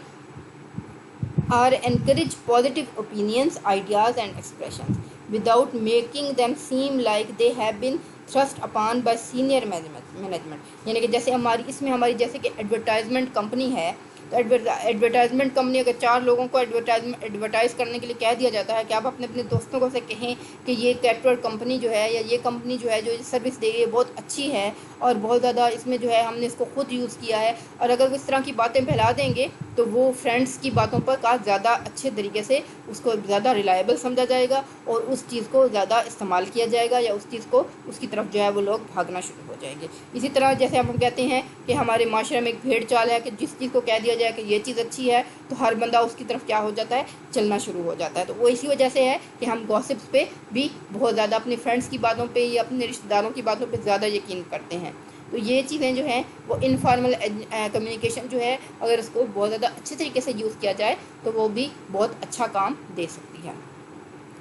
or encourage positive opinions, ideas and expressions without making them seem like they have been thrust upon by senior management। यानी कि जैसे हमारी जैसे कि advertisement company है, तो advertisement company अगर 4 लोगों को एडवर्टाइज़ करने के लिए कह दिया जाता है कि आप अपने अपने दोस्तों को से कहें कि ये कैटरर कंपनी जो है या ये कंपनी जो है जो सर्विस दे रही है बहुत अच्छी है और बहुत ज़्यादा इसमें जो है हमने इसको खुद यूज़ किया है, और अगर वो इस तरह की बातें फैला देंगे तो वो फ्रेंड्स की बातों पर का ज़्यादा अच्छे तरीके से उसको ज़्यादा रिलायबल समझा जाएगा और उस चीज़ को ज़्यादा इस्तेमाल किया जाएगा, या उस चीज़ को उसकी तरफ जो है वो लोग भागना शुरू हो जाएंगे। इसी तरह जैसे हम कहते हैं कि हमारे माशरे में एक भेड़ चाल है कि जिस चीज़ को कह दिया जाए कि ये चीज़ अच्छी है तो हर बंदा उसकी तरफ क्या हो जाता है, चलना शुरू हो जाता है। तो वो इसी वजह से है कि हम गॉसिप्स पे भी बहुत ज़्यादा अपने फ्रेंड्स की बातों पे या अपने रिश्तेदारों की बातों पे ज़्यादा यकीन करते हैं। तो ये चीज़ें जो हैं वो इनफॉर्मल कम्युनिकेशन जो है अगर इसको बहुत ज़्यादा अच्छे तरीके से यूज़ किया जाए तो वो भी बहुत अच्छा काम दे सकती है।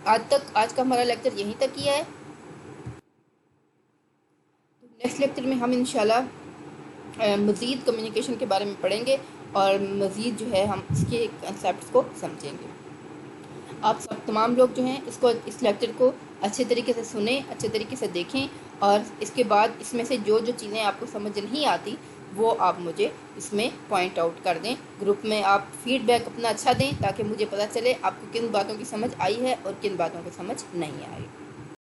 आज का हमारा लेक्चर यहीं तक ही है। नेक्स्ट लेक्चर में हम इंशाल्लाह मज़ीद कम्युनिकेशन के बारे में पढ़ेंगे और मज़ीद जो है हम इसके कंसेप्ट्स को समझेंगे। आप सब तमाम लोग जो हैं इस लेक्चर को अच्छे तरीके से सुने, अच्छे तरीके से देखें, और इसके बाद इसमें से जो चीज़ें आपको समझ नहीं आती वो आप मुझे इसमें पॉइंट आउट कर दें। ग्रुप में आप फीडबैक अपना अच्छा दें ताकि मुझे पता चले आपको किन बातों की समझ आई है और किन बातों की समझ नहीं आई।